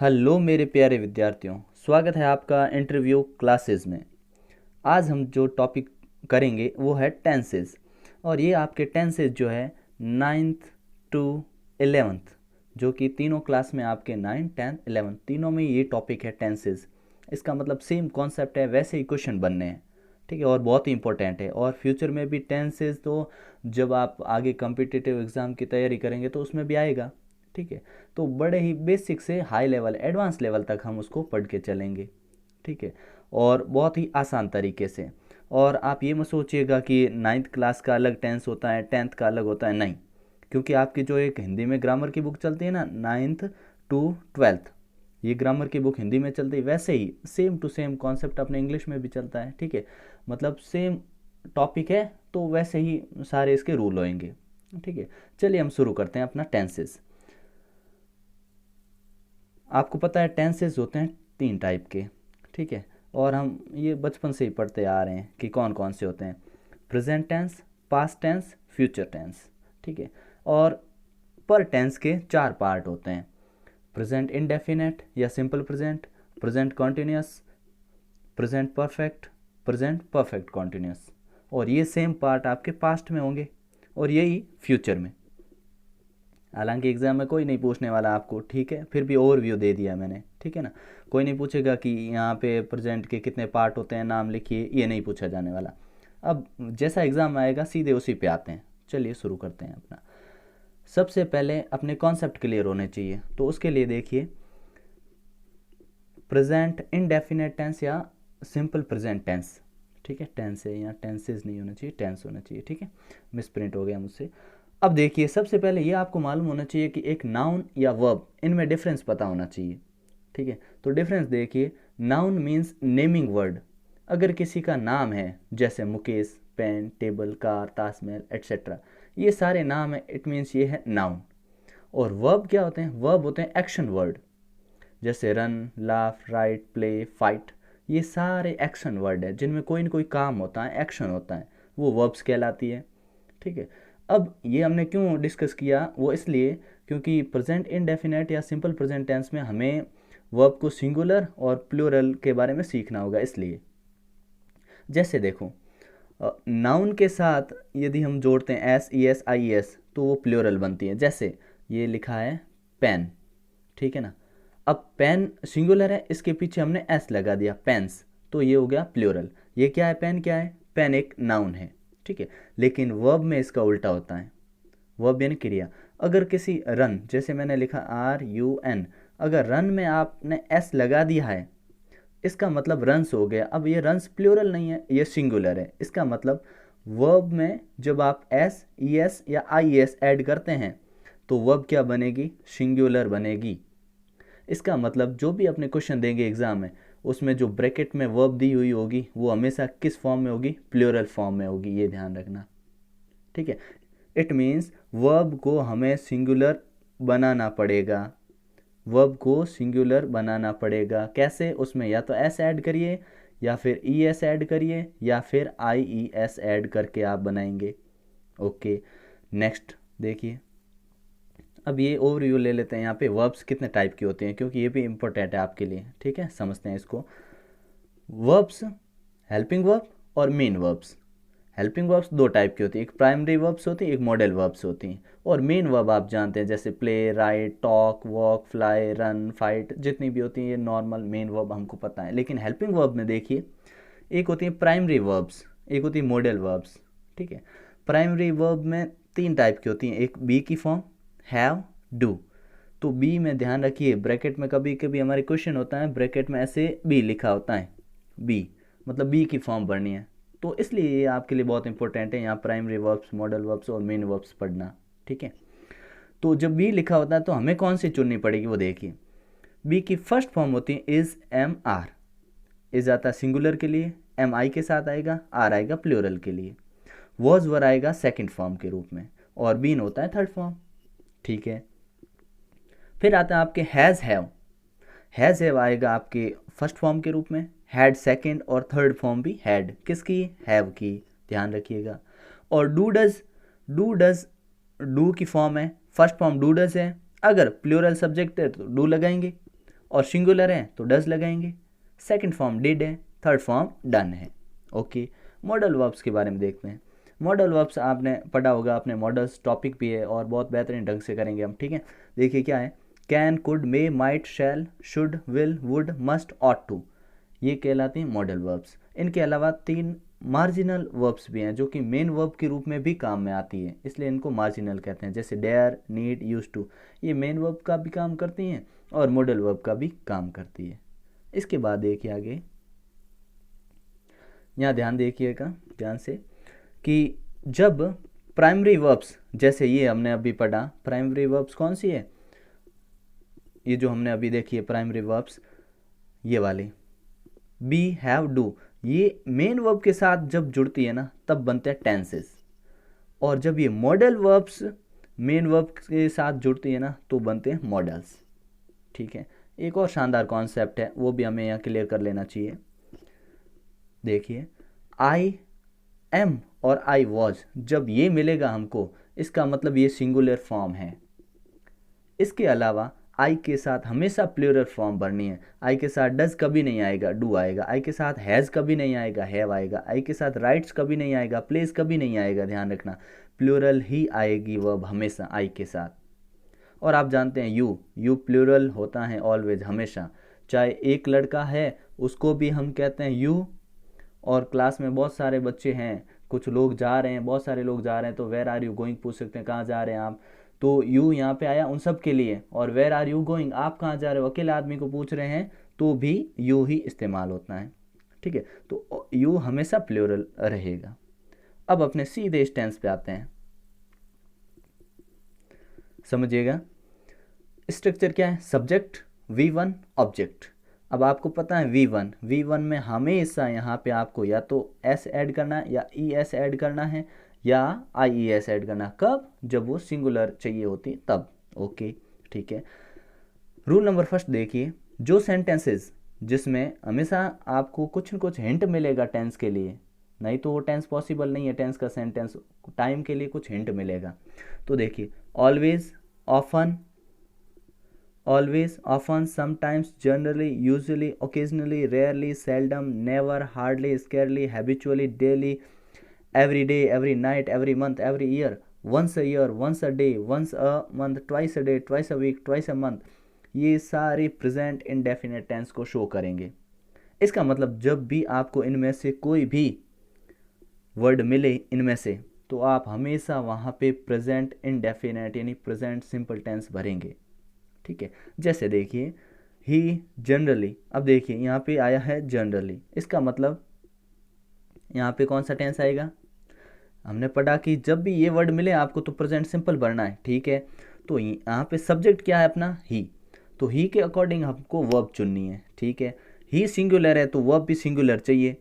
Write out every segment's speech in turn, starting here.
Hello मेरे प्यारे विद्यार्थियों, स्वागत है आपका इंटरव्यू क्लासेस में। आज हम जो टॉपिक करेंगे वो है टेंसेस। और ये आपके टेंसेस जो है नाइन्थ टू 11th, जो कि तीनों क्लास में आपके 9th 10th 11th तीनों में ये टॉपिक है टेंसेस। इसका मतलब सेम कॉन्सेप्ट है, वैसे ही क्वेश्चन बनने हैं। ठीक है, और बहुत ही इंपॉर्टेंट है। और फ्यूचर में भी टेंसेस तो जब आप आगे कम्पिटिटिव एग्ज़ाम की तैयारी करेंगे तो उसमें भी आएगा। ठीक है, तो बड़े ही बेसिक से हाई लेवल एडवांस लेवल तक हम उसको पढ़ के चलेंगे। ठीक है, और बहुत ही आसान तरीके से। और आप ये मत सोचिएगा कि 9th क्लास का अलग टेंस होता है, 10th का अलग होता है, नहीं। क्योंकि आपकी जो एक हिंदी में ग्रामर की बुक चलती है ना, 9th टू 12th, ये ग्रामर की बुक हिंदी में चलती है, वैसे ही सेम टू सेम कॉन्सेप्ट अपने इंग्लिश में भी चलता है। ठीक है, मतलब सेम टॉपिक है तो वैसे ही सारे इसके रूल होंगे। ठीक है, चलिए हम शुरू करते हैं अपना टेंसेस। आपको पता है टेंसेस होते हैं 3 टाइप के। ठीक है, और हम ये बचपन से ही पढ़ते आ रहे हैं कि कौन कौन से होते हैं। Present tense, past tense, future tense. ठीक है, और पर टेंस के 4 पार्ट होते हैं। प्रेजेंट इंडेफिनेट या simple present, present continuous, present perfect, present perfect continuous. और ये सेम पार्ट आपके पास्ट में होंगे और यही फ्यूचर में। हालांकि एग्ज़ाम में कोई नहीं पूछने वाला आपको, ठीक है, फिर भी ओवरव्यू दे दिया मैंने। ठीक है ना, कोई नहीं पूछेगा कि यहाँ पे प्रेजेंट के कितने पार्ट होते हैं, नाम लिखिए, ये नहीं पूछा जाने वाला। अब जैसा एग्ज़ाम आएगा सीधे उसी पे आते हैं। चलिए शुरू करते हैं अपना। सबसे पहले अपने कॉन्सेप्ट क्लियर होने चाहिए, तो उसके लिए देखिए प्रेजेंट इंडेफिनेट टेंस या सिंपल प्रेजेंट टेंस। ठीक है, टेंस है, यहाँ टेंसेज नहीं होना चाहिए, टेंस होना चाहिए। ठीक है, मिस प्रिंट हो गया मुझसे। अब देखिए, सबसे पहले ये आपको मालूम होना चाहिए कि एक नाउन या वर्ब, इनमें डिफरेंस पता होना चाहिए। ठीक है, तो डिफरेंस देखिए। Noun means naming word. अगर किसी का नाम है, जैसे Mukesh, pen, table, car, Taj Mahal etcetera, ये सारे नाम है, इट मीन्स ये है नाउन। और वर्ब क्या होते हैं? वर्ब होते हैं एक्शन वर्ड, जैसे run, laugh, right, play, fight. ये सारे एक्शन वर्ड है जिनमें कोई ना कोई काम होता है, एक्शन होता है, वो वर्ब्स कहलाती है। ठीक है, अब ये हमने क्यों डिस्कस किया, वो इसलिए क्योंकि प्रेजेंट इंडेफिनेट या सिंपल प्रेजेंट टेंस में हमें वर्ब को सिंगुलर और प्लूरल के बारे में सीखना होगा। इसलिए जैसे देखो, नाउन के साथ यदि हम जोड़ते हैं S E S I S तो वो प्लूरल बनती है। जैसे ये लिखा है पेन, ठीक है ना। अब पेन सिंगुलर है, इसके पीछे हमने एस लगा दिया, पेन्स, तो ये हो गया प्लूरल। ये क्या है? पेन क्या है? पेन एक नाउन है। ठीक है, लेकिन वर्ब में इसका उल्टा होता है। वर्ब यानी क्रिया। अगर किसी रन, जैसे मैंने लिखा आर यू एन, अगर रन में आपने एस लगा दिया है, इसका मतलब रन्स हो गया। अब ये रन्स प्लूरल नहीं है, ये सिंगुलर है। इसका मतलब वर्ब में जब आप एस ई एस या आई एस ऐड करते हैं तो वर्ब क्या बनेगी? सिंगुलर बनेगी। इसका मतलब जो भी अपने क्वेश्चन देंगे एग्जाम में, उसमें जो ब्रैकेट में वर्ब दी हुई होगी वो हमेशा किस फॉर्म में होगी? प्लूरल फॉर्म में होगी, ये ध्यान रखना। ठीक है, इट मीन्स वर्ब को हमें सिंगुलर बनाना पड़ेगा। वर्ब को सिंगुलर बनाना पड़ेगा। कैसे? उसमें या तो एस ऐड करिए, या फिर ई एस ऐड करिए, या फिर आई ई एस ऐड करके आप बनाएंगे। ओके, नेक्स्ट देखिए। अब ये ओवरव्यू ले लेते हैं। यहाँ पे वर्ब्स कितने टाइप की होती हैं, क्योंकि ये भी इंपॉर्टेंट है आपके लिए। ठीक है, समझते हैं इसको। वर्ब्स, हेल्पिंग वर्ब और main verbs. Helping verbs 2 type की होती हैं, एक प्राइमरी वर्ब्स होती हैं, एक मॉडल वर्ब्स होती हैं। और मेन वर्ब आप जानते हैं, जैसे play, right, talk, walk, fly, run, fight, जितनी भी होती हैं ये नॉर्मल मेन वर्ब हमको पता है। लेकिन हेल्पिंग वर्ब में देखिए, एक होती है प्राइमरी वर्ब्स, एक होती है मॉडल वर्ब्स। ठीक है, प्राइमरी वर्ब में 3 टाइप की होती हैं। एक बी की फॉर्म, हैव, डू। तो बी में ध्यान रखिए, ब्रैकेट में कभी कभी हमारे क्वेश्चन होता है, ब्रैकेट में ऐसे बी लिखा होता है, बी मतलब बी की फॉर्म भरनी है। तो इसलिए ये आपके लिए बहुत इंपॉर्टेंट है, यहाँ प्राइमरी वर्ब्स, मॉडल वर्ब्स और मेन वर्ब्स पढ़ना। ठीक है, तो जब बी लिखा होता है तो हमें कौन सी चुननी पड़ेगी वो देखिए। बी की फर्स्ट फॉर्म होती है इज, एम, आर। इज आता है सिंगुलर के लिए, एम आई के साथ आएगा, आर आएगा प्लूरल के लिए। वॉज वर आएगा सेकंड फॉर्म के रूप में, और बीन होता है थर्ड फॉर्म। ठीक है, फिर आता है आपके हैज़, हैव। हैज़ हैव आएगा आपके फर्स्ट फॉर्म के रूप में, हैड सेकंड, और थर्ड फॉर्म भी हैड किसकी? हैव की, ध्यान रखिएगा। और do does, do does do की फॉर्म है, फर्स्ट फॉर्म डू डज है। अगर प्लूरल सब्जेक्ट है तो डू लगाएंगे, और सिंगुलर है तो डज लगाएंगे, सेकंड फॉर्म डिड है, थर्ड फॉर्म डन है। ओके, मॉडल वर्ब्स के बारे में देखते हैं। मॉडल वर्ब्स आपने पढ़ा होगा, अपने मॉडल्स टॉपिक भी है और बहुत बेहतरीन ढंग से करेंगे हम, ठीक है। देखिए क्या है, can, could, may, might, shall, should, will, would, must, ought to, ये कहलाते हैं मॉडल वर्ब्स। इनके अलावा 3 मार्जिनल वर्ब्स भी हैं जो कि मेन वर्ब के रूप में भी काम में आती है, इसलिए इनको मार्जिनल कहते हैं। जैसे डेयर, नीड, यूज टू, ये मेन वर्ब का भी काम करती हैं और मॉडल वर्ब का भी काम करती है। इसके बाद देखिए आगे, यहाँ ध्यान देखिएगा ध्यान से कि जब प्राइमरी वर्ब्स, जैसे ये हमने अभी पढ़ा, प्राइमरी वर्ब्स कौन सी है, ये जो हमने अभी देखी है प्राइमरी वर्ब्स, ये वाली बी, हैव, डू, ये मेन वर्ब के साथ जब जुड़ती है ना तब बनते हैं टेंसेस, और जब ये मॉडल वर्ब्स मेन वर्ब के साथ जुड़ती है ना तो बनते हैं मॉडल्स, ठीक है। एक और शानदार कॉन्सेप्ट है, वो भी हमें यहाँ क्लियर कर लेना चाहिए। देखिए, आई एम और आई वॉज, जब ये मिलेगा हमको, इसका मतलब ये सिंगुलर फॉर्म है। इसके अलावा आई के साथ हमेशा प्लूरल फॉर्म भरनी है। आई के साथ डज कभी नहीं आएगा, डू आएगा। आई के साथ हैज़ कभी नहीं आएगा, हैव आएगा। आई के साथ राइट्स कभी नहीं आएगा, प्लेस कभी नहीं आएगा। ध्यान रखना, प्लूरल ही आएगी वर्ब हमेशा आई के साथ। और आप जानते हैं यू प्लूरल होता है ऑलवेज, हमेशा। चाहे एक लड़का है उसको भी हम कहते हैं यू, और क्लास में बहुत सारे बच्चे हैं, कुछ लोग जा रहे हैं, बहुत सारे लोग जा रहे हैं, तो वेयर आर यू गोइंग पूछ सकते हैं, कहाँ जा रहे हैं आप, तो यू यहाँ पे आया उन सब के लिए। और वेयर आर यू गोइंग, आप कहाँ जा रहे हो, अकेले आदमी को पूछ रहे हैं तो भी यू ही इस्तेमाल होता है, ठीक है। तो यू हमेशा प्लूरल रहेगा। अब अपने सीधे टेंस पे आते हैं, समझिएगा। स्ट्रक्चर क्या है, सब्जेक्ट, V1, ऑब्जेक्ट। अब आपको पता है V1 में हमेशा यहाँ पे आपको या तो S ऐड करना है या ES ऐड करना है या IES ऐड करना। कब, जब वो सिंगुलर चाहिए होती तब। ओके, ठीक है। रूल नंबर फर्स्ट देखिए, जो सेंटेंसेस जिसमें हमेशा आपको कुछ न कुछ हिंट मिलेगा टेंस के लिए, नहीं तो वो टेंस पॉसिबल नहीं है, टेंस का सेंटेंस टाइम के लिए कुछ हिंट मिलेगा। तो देखिए, always, often, always, often, sometimes, generally, usually, occasionally, rarely, seldom, never, hardly, scarcely, habitually, daily, every day, every night, every month, every year, once a year, once a day, once a month, twice a day, twice a week, twice a month, ये सारे present indefinite tense को show करेंगे। इसका मतलब जब भी आपको इनमें से कोई भी वर्ड मिले इनमें से, तो आप हमेशा वहाँ पे प्रेजेंट इंडेफिनेट यानी प्रेजेंट सिंपल टेंस भरेंगे, ठीक है। जैसे देखिए, ही जनरली, अब देखिए यहाँ पे आया है जनरली, इसका मतलब यहाँ पे कौन सा टेंस आएगा, हमने पढ़ा कि जब भी ये वर्ड मिले आपको तो प्रेजेंट सिंपल भरना है, ठीक है। तो यहाँ पे सब्जेक्ट क्या है अपना, ही, तो ही के अकॉर्डिंग हमको वर्ब चुननी है, ठीक है। ही सिंगुलर है तो वर्ब भी सिंगुलर चाहिए।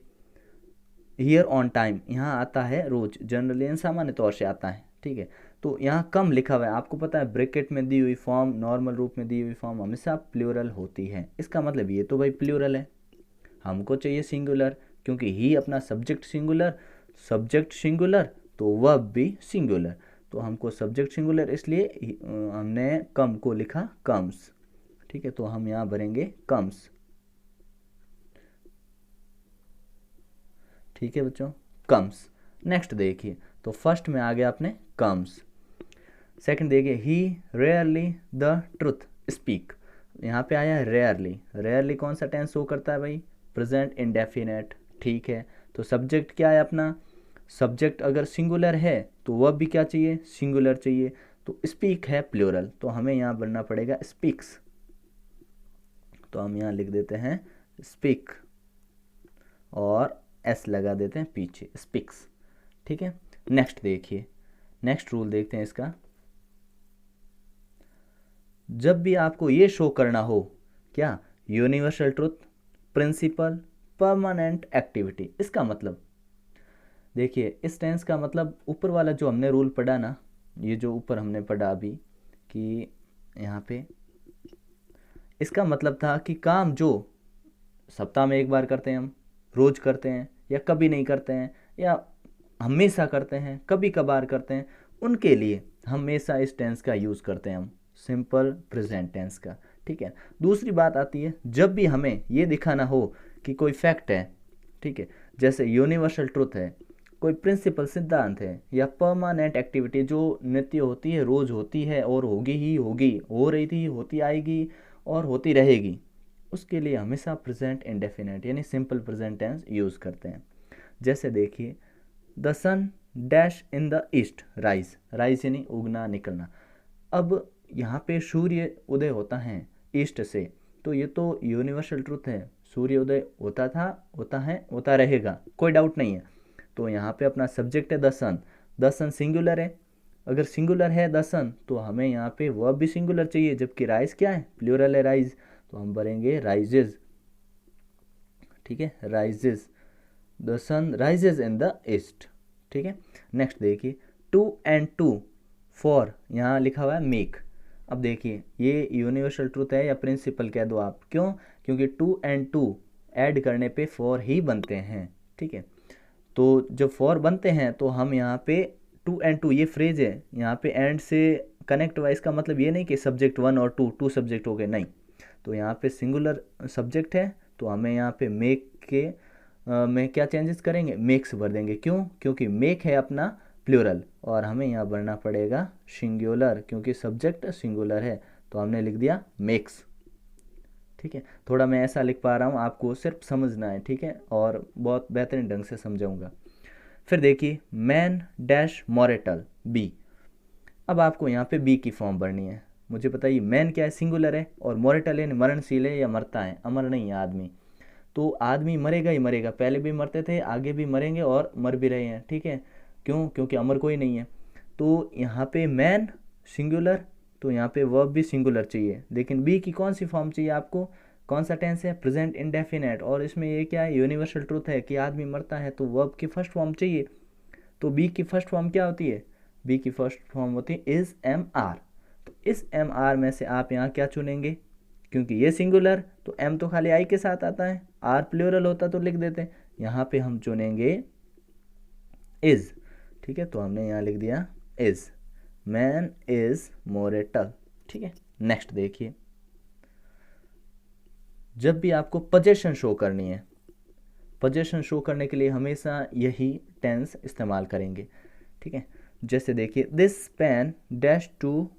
हियर ऑन टाइम, यहाँ आता है रोज, जनरली सामान्य तौर से आता है, ठीक है। तो यहाँ कम लिखा हुआ है, आपको पता है ब्रैकेट में दी हुई फॉर्म, नॉर्मल रूप में दी हुई फॉर्म हमेशा प्लूरल होती है। इसका मतलब ये तो भाई प्लूरल है, हमको चाहिए सिंगुलर, क्योंकि ही अपना सब्जेक्ट सिंगुलर तो वर्ब भी सिंगुलर, तो हमको सब्जेक्ट सिंगुलर, इसलिए हमने कम को लिखा कम्स, ठीक है। तो हम यहाँ भरेंगे कम्स, ठीक है बच्चों, कम्स। नेक्स्ट देखिए, तो फर्स्ट में आ गया अपने कम्स। सेकंड देखिए, ही रेयरली द ट्रुथ स्पीक, यहाँ पे आया है रेयरली कौन सा टेंस शो करता है भाई, प्रेजेंट इंडेफिनेट, ठीक है। तो सब्जेक्ट क्या है अपना, सब्जेक्ट अगर सिंगुलर है तो वह भी क्या चाहिए, सिंगुलर चाहिए। तो स्पीक है प्लूरल, तो हमें यहाँ बनना पड़ेगा स्पीक्स, तो हम यहाँ लिख देते हैं स्पीक और एस लगा देते हैं पीछे, स्पीक्स, ठीक है। नेक्स्ट देखिए, नेक्स्ट रूल देखते हैं इसका। जब भी आपको ये शो करना हो, क्या, universal truth, principle, permanent activity, इसका मतलब देखिए, इस टेंस का मतलब ऊपर वाला जो हमने रूल पढ़ा ना, ये जो ऊपर हमने पढ़ा अभी कि यहाँ पे, इसका मतलब था कि काम जो सप्ताह में एक बार करते हैं हम, रोज करते हैं, या कभी नहीं करते हैं, या हमेशा करते हैं, कभी कभार करते हैं, उनके लिए हमेशा इस टेंस का यूज़ करते हैं हम, सिंपल प्रेजेंट टेंस का, ठीक है। दूसरी बात आती है, जब भी हमें ये दिखाना हो कि कोई फैक्ट है, ठीक है, जैसे यूनिवर्सल ट्रुथ है, कोई प्रिंसिपल सिद्धांत है, या परमानेंट एक्टिविटी जो नित्य होती है, रोज होती है और होगी ही होगी, हो रही थी, होती आएगी और होती रहेगी, उसके लिए हमेशा प्रेजेंट इंडेफिनिट यानी सिंपल प्रेजेंट टेंस यूज़ करते हैं। जैसे देखिए, the sun dash in the east rise, rise यानी उगना निकलना। अब यहाँ पे सूर्य उदय होता है ईस्ट से, तो ये तो यूनिवर्सल ट्रुथ है, सूर्य उदय होता था, होता है, होता रहेगा, कोई डाउट नहीं है। तो यहाँ पे अपना सब्जेक्ट है the sun, the sun singular है, अगर सिंगुलर है द सन तो हमें यहाँ पे वर्ब भी सिंगुलर चाहिए, जबकि राइज क्या है, प्लूरल है राइज, तो हम भरेंगे राइजेज, ठीक है, rises, the sun rises in the east, ठीक है। नेक्स्ट देखिए, टू एंड टू फॉर, यहाँ लिखा हुआ है मेक। अब देखिए ये यूनिवर्सल ट्रूथ है या प्रिंसिपल कह दो आप, क्यों, क्योंकि टू एंड टू ऐड करने पे फॉर ही बनते हैं, ठीक है। तो जब फॉर बनते हैं तो हम यहाँ पे टू एंड टू, ये फ्रेज है यहाँ पे एंड से कनेक्ट हुआ, इसका मतलब ये नहीं कि सब्जेक्ट वन और टू, टू सब्जेक्ट हो गए, नहीं। तो यहाँ पे सिंगुलर सब्जेक्ट है तो हमें यहाँ पे मेक के में क्या चेंजेस करेंगे, मेक्स भर देंगे, क्यों, क्योंकि मेक है अपना प्लूरल और हमें यहाँ भरना पड़ेगा सिंगुलर, क्योंकि सब्जेक्ट सिंगुलर है, तो हमने लिख दिया मेक्स, ठीक है। थोड़ा मैं ऐसा लिख पा रहा हूँ, आपको सिर्फ समझना है, ठीक है, और बहुत बेहतरीन ढंग से समझाऊंगा। फिर देखिए, मैन डैश मोरेटल बी। अब आपको यहाँ पे बी की फॉर्म भरनी है। मुझे बताइए, मैन क्या है, सिंगुलर है, और मोरेटल है मरणशील है या मरता है, अमर नहीं है आदमी, तो आदमी मरेगा ही मरेगा, पहले भी मरते थे, आगे भी मरेंगे और मर भी रहे हैं, ठीक है, क्यों, क्योंकि अमर कोई नहीं है। तो यहाँ पे मैन सिंगुलर, तो यहाँ पे वर्ब भी सिंगुलर चाहिए, लेकिन बी की कौन सी फॉर्म चाहिए आपको, कौन सा टेंस है, प्रेजेंट इंडेफिनेट, और इसमें ये क्या है, यूनिवर्सल ट्रूथ है कि आदमी मरता है, तो वर्ब की फर्स्ट फॉर्म चाहिए। तो बी की फर्स्ट फॉर्म क्या होती है, बी की फर्स्ट फॉर्म होती है इज एम आर। तो इस एम आर में से आप यहाँ क्या चुनेंगे, क्योंकि ये सिंगुलर तो एम तो खाली आई के साथ आता है, आर प्लूरल होता तो लिख देते, यहाँ पे हम चुनेंगे इज, ठीक है, तो हमने यहाँ लिख दिया इज, मैन इज मोरेटल, ठीक है। नेक्स्ट देखिए, जब भी आपको पोजेशन शो करनी है, पोजेशन शो करने के लिए हमेशा यही टेंस इस्तेमाल करेंगे, ठीक है। जैसे देखिए, this pen dash to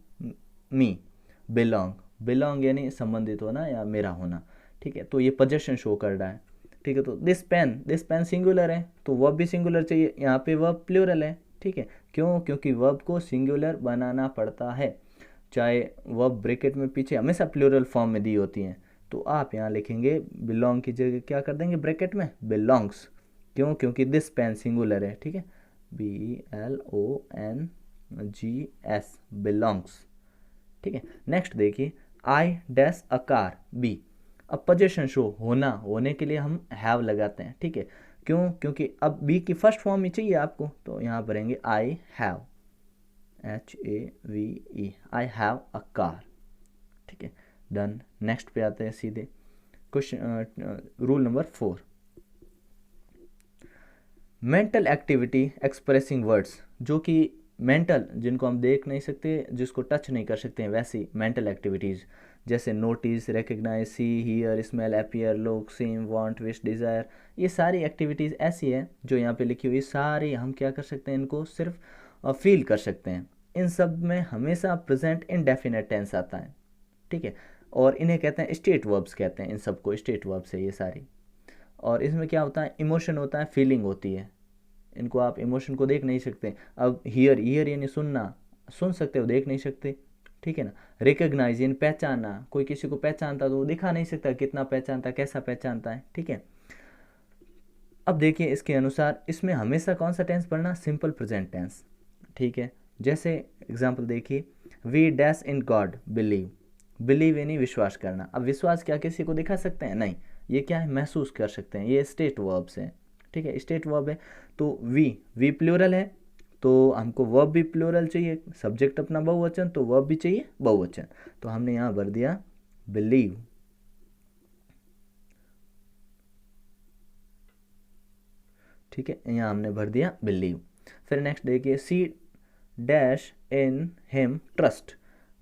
me belong, belong यानी संबंधित होना या मेरा होना, ठीक है, तो ये पोजेशन शो कर रहा है, ठीक है। तो दिस पेन सिंगुलर है, तो वर्ब भी सिंगुलर चाहिए, यहाँ पे वर्ब प्लूरल है, ठीक है, क्यों, क्योंकि वर्ब को सिंगुलर बनाना पड़ता है, चाहे वर्ब ब्रैकेट में पीछे हमेशा प्लूरल फॉर्म में दी होती हैं, तो आप यहाँ लिखेंगे बिलोंग की जगह क्या कर देंगे ब्रैकेट में बिलोंग्स, क्यों, क्योंकि दिस पेन सिंगुलर है, ठीक है, BLONGS बिलोंग्स, ठीक है। नेक्स्ट देखिए, I dash a car be. अब पोजेशन शो होना, होने के लिए हम हैव लगाते हैं, ठीक है, क्यों, क्योंकि अब बी की फर्स्ट फॉर्म ही चाहिए आपको, तो यहाँ भरेंगे I have, HAVE, I have a car, ठीक है, डन। नेक्स्ट पे आते हैं सीधे, question rule number 4, mental activity expressing words, जो कि मेंटल, जिनको हम देख नहीं सकते, जिसको टच नहीं कर सकते हैं, वैसी मेंटल एक्टिविटीज़, जैसे notice, recognise, see, hear, smell, appear, look, seem, want, wish, desire, ये सारी एक्टिविटीज़ ऐसी है जो यहाँ पे लिखी हुई, सारी हम क्या कर सकते हैं, इनको सिर्फ फील कर सकते हैं। इन सब में हमेशा प्रेजेंट इंडेफिनिट टेंस आता है, ठीक है, और इन्हें कहते हैं स्टेट वर्ब्स कहते हैं, इन सबको स्टेट वर्ब्स है ये सारी। और इसमें क्या होता है, इमोशन होता है, फीलिंग होती है, इनको आप इमोशन को देख नहीं सकते। अब हियर, हियर यानी सुनना, सुन सकते हो, देख नहीं सकते, ठीक है ना। रिकग्नाइज यानी पहचानना, कोई किसी को पहचानता तो वो दिखा नहीं सकता कितना पहचानता, कैसा पहचानता है, ठीक है। अब देखिए इसके अनुसार इसमें हमेशा कौन सा टेंस पढ़ना, सिंपल प्रेजेंट टेंस, ठीक है। जैसे एग्जाम्पल देखिए, we dash in God believe, believe यानी विश्वास करना। अब विश्वास क्या किसी को दिखा सकते हैं, नहीं, ये क्या है, महसूस कर सकते हैं, ये स्टेट वर्ब्स हैं, ठीक है, स्टेट वर्ब है। तो वी प्लूरल है, तो हमको वर्ब भी प्लूरल चाहिए, सब्जेक्ट अपना बहुवचन, तो वर्ब भी चाहिए बहुवचन, तो हमने यहाँ भर दिया बिलीव, ठीक है, यहाँ हमने भर दिया बिलीव। फिर नेक्स्ट देखिए, see dash in him trust.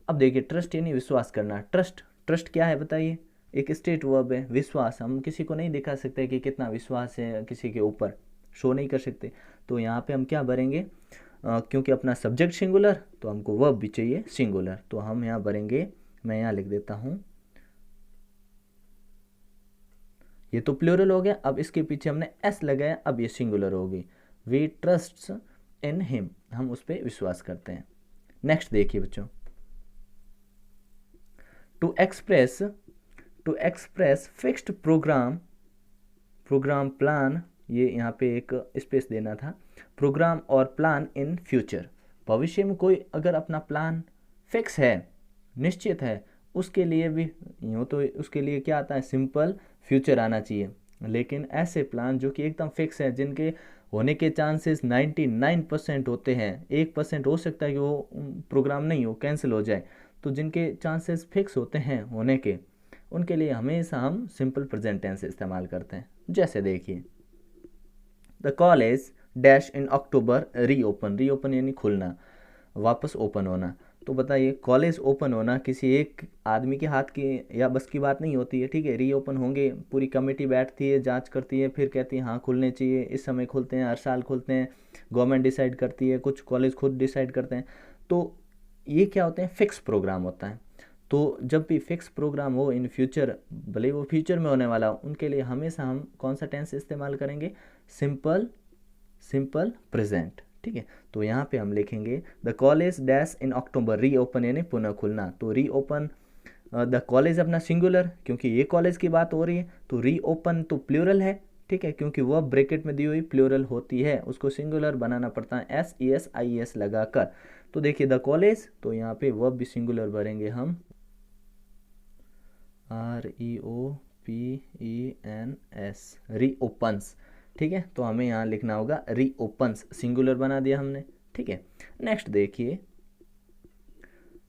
अब देखिए ट्रस्ट यानी विश्वास करना, ट्रस्ट ट्रस्ट क्या है बताइए, एक स्टेट वर्ब है। विश्वास, हम किसी को नहीं दिखा सकते कि कितना विश्वास है किसी के ऊपर, शो नहीं कर सकते। तो यहाँ पे हम क्या भरेंगे, क्योंकि अपना सब्जेक्ट सिंगुलर तो हमको वर्ब भी चाहिए सिंगुलर, तो हम यहाँ भरेंगे, मैं यहाँ लिख देता हूँ, ये तो प्लूरल हो गया, अब इसके पीछे हमने एस लगाया, अब ये सिंगुलर हो गई। वी ट्रस्ट इन हिम, हम उस पर विश्वास करते हैं। नेक्स्ट देखिए बच्चों, to express fixed program plan, ये यहाँ पे एक स्पेस देना था, प्रोग्राम और प्लान इन फ्यूचर। भविष्य में कोई अगर अपना प्लान फिक्स है, निश्चित है, उसके लिए भी यूँ तो उसके लिए क्या आता है, सिंपल फ्यूचर आना चाहिए। लेकिन ऐसे प्लान जो कि एकदम फिक्स है, जिनके होने के चांसेस 99% होते हैं, 1% हो सकता है कि वो प्रोग्राम नहीं हो, कैंसिल हो जाए, तो जिनके चांसेस फिक्स होते हैं होने के, उनके लिए हमेशा हम सिंपल प्रेजेंट टेंस इस्तेमाल करते हैं। जैसे देखिए, the college dash in October reopen यानी खुलना, वापस ओपन होना। तो बताइए, कॉलेज ओपन होना किसी एक आदमी के हाथ की या बस की बात नहीं होती है, ठीक है। रीओपन होंगे, पूरी कमेटी बैठती है, जांच करती है, फिर कहती है हाँ खुलने चाहिए, इस समय खुलते हैं, हर साल खुलते हैं, गवर्नमेंट डिसाइड करती है, कुछ कॉलेज खुद डिसाइड करते हैं। तो ये क्या होते हैं, फिक्स प्रोग्राम होता है। तो जब भी फिक्स प्रोग्राम हो इन फ्यूचर, भले वो फ्यूचर में होने वाला हो, उनके लिए हमेशा हम कौन सा टेंस इस्तेमाल करेंगे, सिंपल प्रेजेंट, ठीक है। तो यहाँ पे हम लिखेंगे the college dash in October reopen यानी पुनः खुलना। तो रीओपन, द कॉलेज अपना सिंगुलर, क्योंकि ये कॉलेज की बात हो रही है, तो रीओपन तो प्लूरल है, ठीक है, क्योंकि वह ब्रैकेट में दी हुई प्लूरल होती है, उसको सिंगुलर बनाना पड़ता है SES लगाकर। तो देखिए द कॉलेज, तो यहाँ पे वर्ब भी सिंगुलर भरेंगे हम, REOPENS, रीओपन्स, ठीक है। तो हमें यहाँ लिखना होगा रीओपन्स, सिंगुलर बना दिया हमने, ठीक है। नेक्स्ट देखिए,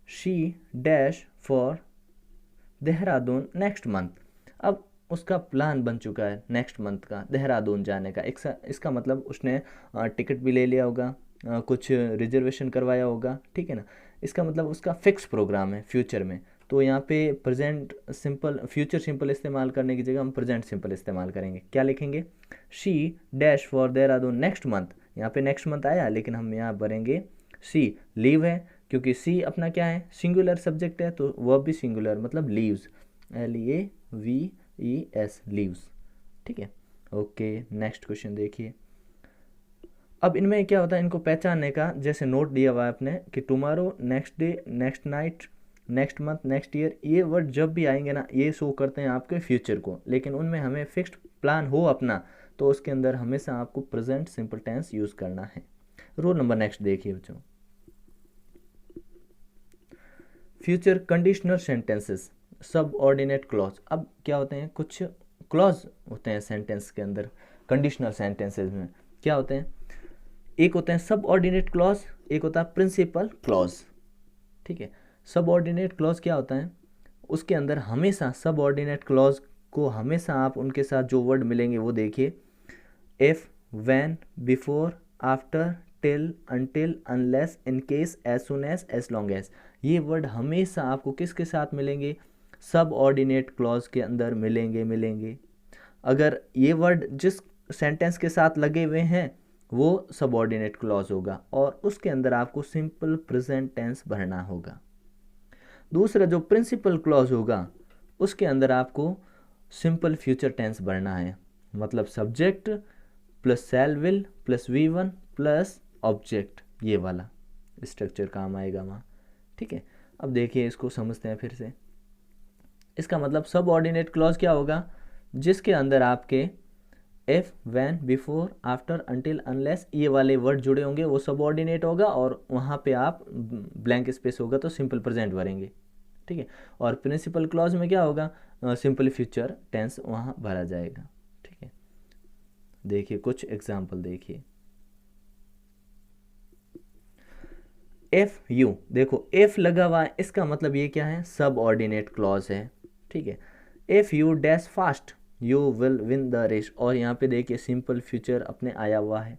she dash for Dehradun next month. अब उसका प्लान बन चुका है नेक्स्ट मंथ का देहरादून जाने का। इसका मतलब उसने टिकट भी ले लिया होगा, कुछ रिजर्वेशन करवाया होगा, ठीक है ना। इसका मतलब उसका फिक्स प्रोग्राम है फ्यूचर में। तो यहाँ पे प्रेजेंट सिंपल, फ्यूचर सिंपल इस्तेमाल करने की जगह हम प्रेजेंट सिंपल इस्तेमाल करेंगे। क्या लिखेंगे, she dash for Dehradun next month. यहाँ पे नेक्स्ट मंथ आया, लेकिन हम यहाँ भरेंगे सी, लीव है, क्योंकि सी अपना क्या है, सिंगुलर सब्जेक्ट है, तो वह भी सिंगुलर, मतलब लीव्स, LEVES, लीव्स, ठीक है। ओके, नेक्स्ट क्वेश्चन देखिए। अब इनमें क्या होता है, इनको पहचानने का, जैसे नोट दिया हुआ है आपने कि tomorrow, next day, next night, next month, next year, ये वर्ड जब भी आएंगे ना, ये शो करते हैं आपके फ्यूचर को, लेकिन उनमें हमें फिक्स्ड प्लान हो अपना, तो उसके अंदर हमेशा आपको प्रेजेंट सिंपल टेंस यूज़ करना है। रूल नंबर नेक्स्ट देखिए बच्चों, फ्यूचर कंडीशनल सेंटेंसेस, सब ऑर्डिनेट क्लॉज। अब क्या होते हैं, कुछ क्लॉज होते हैं सेंटेंस के अंदर, कंडीशनल सेंटेंसेस में क्या होते हैं, एक होते हैं सब ऑर्डिनेट क्लॉज, एक होता है प्रिंसिपल क्लॉज, ठीक है। सब ऑर्डिनेट क्लॉज क्या होता है, उसके अंदर हमेशा सब ऑर्डिनेट क्लॉज को हमेशा आप उनके साथ जो वर्ड मिलेंगे वो देखिए, if, when, before, after, till, until, unless, in case, as soon as long as, ये वर्ड हमेशा आपको किसके साथ मिलेंगे, सब ऑर्डिनेट क्लॉज के अंदर मिलेंगे। अगर ये वर्ड जिस सेंटेंस के साथ लगे हुए हैं वो सबऑर्डिनेट क्लॉज होगा, और उसके अंदर आपको सिंपल प्रेजेंट टेंस भरना होगा। दूसरा जो प्रिंसिपल क्लॉज होगा, उसके अंदर आपको सिंपल फ्यूचर टेंस भरना है, मतलब subject plus shell will plus V1 plus object, ये वाला स्ट्रक्चर काम आएगा वहाँ, ठीक है। अब देखिए इसको समझते हैं फिर से। इसका मतलब सब ऑर्डिनेट क्लॉज क्या होगा, जिसके अंदर आपके if, when, before, after, until, unless, ये वाले वर्ड जुड़े होंगे, वो सब ऑर्डिनेट होगा, और वहाँ पे आप ब्लैंक स्पेस होगा तो सिंपल प्रेजेंट भरेंगे, ठीक है। और प्रिंसिपल क्लॉज में क्या होगा, सिंपल फ्यूचर टेंस वहाँ भरा जाएगा, ठीक है। देखिए कुछ एग्जाम्पल देखिए, एफ यू, देखो एफ लगा हुआ है, इसका मतलब ये क्या है, सब ऑर्डिनेट क्लॉज है, ठीक है। If you dash fast you will win the race, और यहाँ पे देखिए सिंपल फ्यूचर अपने आया हुआ है,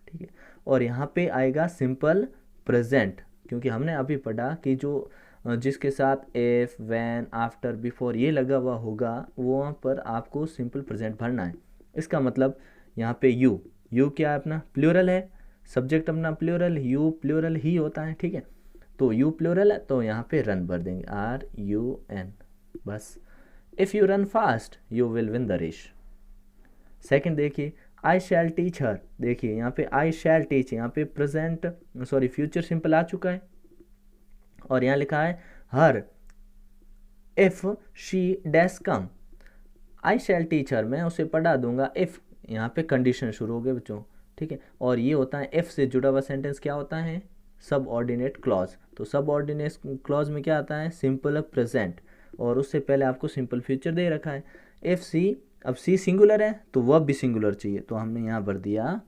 ठीक है। और यहाँ पे आएगा सिंपल प्रेजेंट, क्योंकि हमने अभी पढ़ा कि जो जिसके साथ एफ, व्हेन, आफ्टर, बिफोर ये लगा हुआ होगा वहाँ पर आपको सिंपल प्रेजेंट भरना है। इसका मतलब यहाँ पे यू क्या है अपना प्लूरल है, सब्जेक्ट अपना प्लूरल, यू प्लूरल ही होता है, ठीक है। तो यू प्लूरल है तो यहाँ पे रन भर देंगे, RUN, बस। If you run fast you will win the race. Second देखिए, आई शैल टीच हर, देखिए यहाँ पे आई शैल टीच, यहाँ पे प्रेजेंट सॉरी फ्यूचर सिंपल आ चुका है और यहाँ लिखा है हर if she dash come, I shall teach her, मैं उसे पढ़ा दूंगा, इफ़ यहाँ पे कंडीशन शुरू हो गए बच्चों, ठीक है। और ये होता है इफ़ से जुड़ा हुआ सेंटेंस क्या होता है, सब ऑर्डिनेट क्लॉज। तो सब ऑर्डिनेट क्लॉज में क्या आता है, सिंपल प्रेजेंट, और उससे पहले आपको सिंपल फ्यूचर दे रखा है। इफ़ सी, अब सी सिंगुलर है तो वर्ब भी सिंगुलर चाहिए, तो हमने यहाँ भर दिया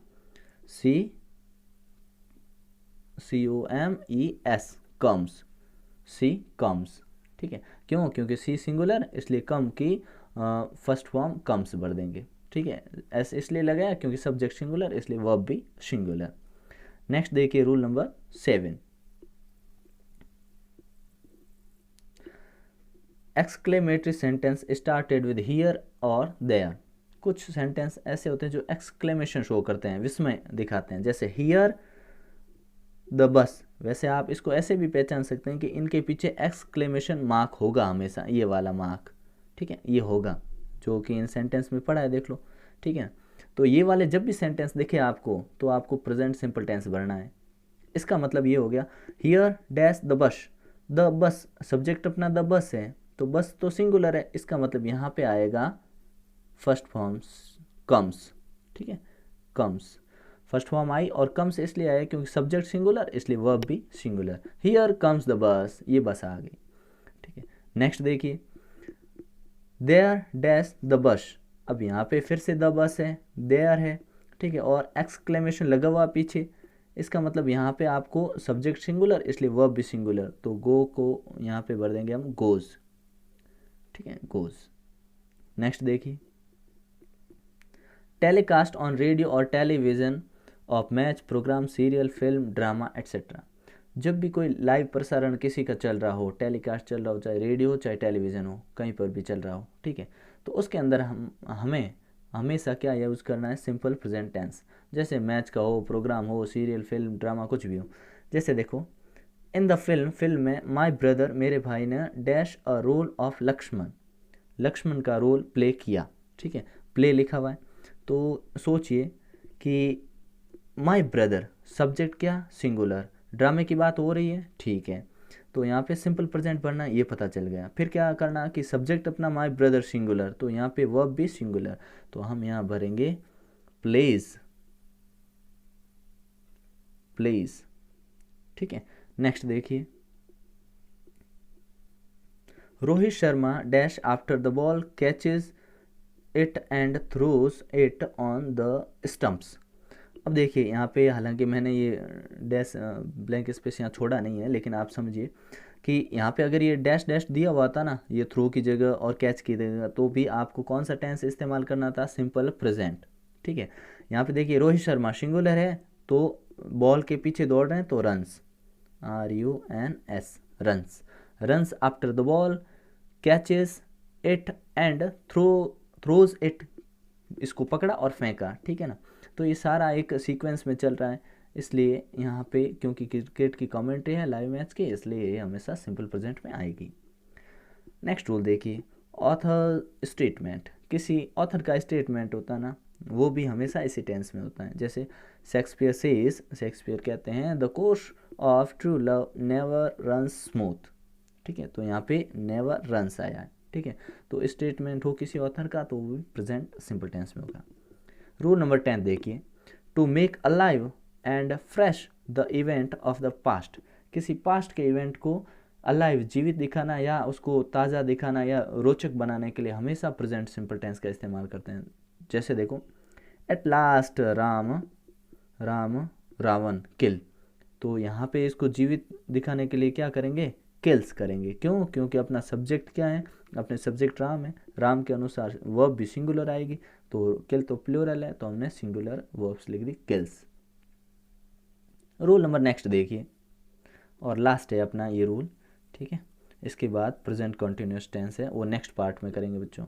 COMES, कम्स, सी कम्स, ठीक है। क्यों, क्योंकि सी सिंगुलर इसलिए कम की फर्स्ट फॉर्म कम्स भर देंगे, ठीक है। एस इसलिए लगाया क्योंकि सब्जेक्ट सिंगुलर इसलिए वर्ब भी सिंगुलर। नेक्स्ट देखिए rule number 7, exclamatory sentence started with here और देयर। कुछ सेंटेंस ऐसे होते हैं जो एक्सक्लेमेशन शो करते हैं, विस्मय दिखाते हैं, जैसे हियर द बस। वैसे आप इसको ऐसे भी पहचान सकते हैं कि इनके पीछे एक्सक्लेमेशन मार्क होगा हमेशा, ये वाला मार्क, ठीक है, ये होगा, जो कि इन सेंटेंस में पढ़ा है, देख लो, ठीक है। तो ये वाले जब भी सेंटेंस दिखे आपको तो आपको प्रेजेंट सिंपल टेंस भरना है। इसका मतलब ये हो गया, here dash the bus, the bus subject अपना द बस है, तो बस तो सिंगुलर है, इसका मतलब यहाँ पे आएगा फर्स्ट फॉर्म कम्स, ठीक है, कम्स, फर्स्ट फॉर्म आई, और कम्स इसलिए आया क्योंकि सब्जेक्ट सिंगुलर इसलिए वर्ब भी singular, here comes the bus, ये बस आ गई, ठीक है। नेक्स्ट देखिए, देयर डैश द बस, अब यहाँ पे फिर से द बस है, देयर है, ठीक है, और एक्सक्लेमेशन लगा हुआ पीछे, इसका मतलब यहाँ पे आपको सब्जेक्ट सिंगुलर इसलिए वर्ब भी सिंगुलर, तो गो को यहाँ पे भर देंगे हम गोज, ठीक है, गोज। नेक्स्ट देखिए, टेलीकास्ट ऑन रेडियो और television of match, program, serial, film, drama etcetera. जब भी कोई लाइव प्रसारण किसी का चल रहा हो, टेलीकास्ट चल रहा हो, चाहे रेडियो हो चाहे टेलीविज़न हो, कहीं पर भी चल रहा हो, ठीक है, तो उसके अंदर हमें हमेशा क्या यूज़ करना है, सिंपल प्रेजेंट टेंस। जैसे मैच का हो, प्रोग्राम हो, सीरियल, फिल्म, ड्रामा, कुछ भी हो। जैसे देखो, इन द फिल्म में माई ब्रदर, मेरे भाई ने dash a role of Lakshman, Lakshman का रोल प्ले किया, ठीक है, प्ले लिखा हुआ है। तो सोचिए कि माई ब्रदर सब्जेक्ट क्या सिंगुलर, ड्रामे की बात हो रही है, ठीक है, तो यहाँ पे सिंपल प्रेजेंट भरना, ये पता चल गया। फिर क्या करना कि सब्जेक्ट अपना माई ब्रदर सिंगुलर, तो यहाँ पे वर्ब भी सिंगुलर, तो हम यहाँ भरेंगे प्लेज, प्लेज, ठीक है। नेक्स्ट देखिए, Rohit Sharma dash after the ball, catches it and throws it on the stumps. अब देखिए यहाँ पे हालांकि मैंने ये डैश ब्लैंक स्पेस यहाँ छोड़ा नहीं है, लेकिन आप समझिए कि यहाँ पे अगर ये डैश डैश दिया हुआ था ना, ये थ्रो की जगह और कैच की जगह, तो भी आपको कौन सा टेंस इस्तेमाल करना था, सिंपल प्रेजेंट, ठीक है। यहाँ पे देखिए रोहित शर्मा सिंगुलर है तो बॉल के पीछे दौड़ रहे हैं, तो runs, RUNS, runs, runs after the ball, catches it and throws it, इसको पकड़ा और फेंका, ठीक है ना। तो ये सारा एक सीक्वेंस में चल रहा है, इसलिए यहाँ पे क्योंकि क्रिकेट की कमेंट्री है लाइव मैच की, इसलिए ये हमेशा सिंपल प्रेजेंट में आएगी। नेक्स्ट रूल देखिए, ऑथर स्टेटमेंट, किसी ऑथर का स्टेटमेंट होता है ना, वो भी हमेशा इसी टेंस में होता है। जैसे शेक्सपियर सेज, शेक्सपियर कहते हैं the course of true love never runs smooth, ठीक है, तो यहाँ पे नेवर रन्स आया है, ठीक है। तो स्टेटमेंट हो किसी ऑथर का तो वो भी प्रेजेंट सिंपल टेंस में होगा। रूल नंबर 10 देखिए, to make alive and fresh the event of the past, किसी पास्ट के इवेंट को अलाइव जीवित दिखाना या उसको ताज़ा दिखाना या रोचक बनाने के लिए हमेशा प्रेजेंट सिंपल टेंस का इस्तेमाल करते हैं। जैसे देखो, एट लास्ट राम रावण किल, तो यहाँ पे इसको जीवित दिखाने के लिए क्या करेंगे, किल्स करेंगे। क्यों, क्योंकि अपना सब्जेक्ट क्या है, अपने सब्जेक्ट राम है, राम के अनुसार वर्ब भी सिंगुलर आएगी, तो किल तो प्लूरल है तो हमने सिंगुलर वर्ब्स लिख दी, किल्स। रूल नंबर नेक्स्ट देखिए, और लास्ट है अपना ये रूल, ठीक है। इसके बाद प्रेजेंट कंटिन्यूस टेंस है, वो नेक्स्ट पार्ट में करेंगे बच्चों।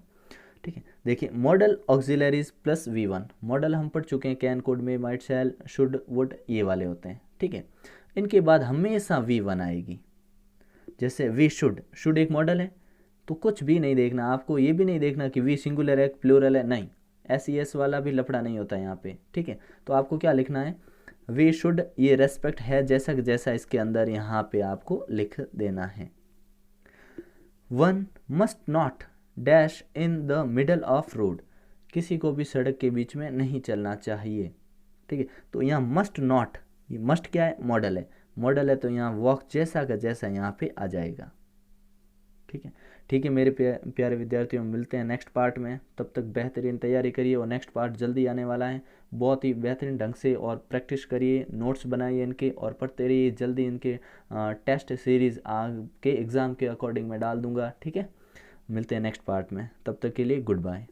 ठीक है, देखिए model auxiliaries plus V1। Model हम पढ़ चुके हैं, can, could, may, might, shall, should, would, ये वाले होते हैं। ठीक है, इनके बाद हमेशा V1 आएगी। जैसे वी शुड एक मॉडल है, तो कुछ भी नहीं देखना आपको, ये भी नहीं देखना कि वी सिंगुलर है प्लूरल है, नहीं, SES वाला भी लफड़ा नहीं होता यहाँ पे। ठीक है, तो आपको क्या लिखना है, वी शुड, ये रेस्पेक्ट है जैसा जैसा इसके अंदर यहाँ पे आपको लिख देना है। One must not dash in the middle of road. किसी को भी सड़क के बीच में नहीं चलना चाहिए। ठीक है, तो यहाँ मस्ट नॉट, ये मस्ट क्या है, मॉडल है, मॉडल है तो यहाँ वॉक जैसा का जैसा यहाँ पे आ जाएगा। ठीक है मेरे प्यारे विद्यार्थियों, मिलते हैं नेक्स्ट पार्ट में। तब तक बेहतरीन तैयारी करिए, और नेक्स्ट पार्ट जल्दी आने वाला है। बहुत ही बेहतरीन ढंग से और प्रैक्टिस करिए, नोट्स बनाइए इनके और पढ़ते रहिए। जल्दी इनके टेस्ट सीरीज़ के एग्ज़ाम के अकॉर्डिंग मैं डाल दूंगा। ठीक है, मिलते हैं नेक्स्ट पार्ट में, तब तक के लिए गुड बाय।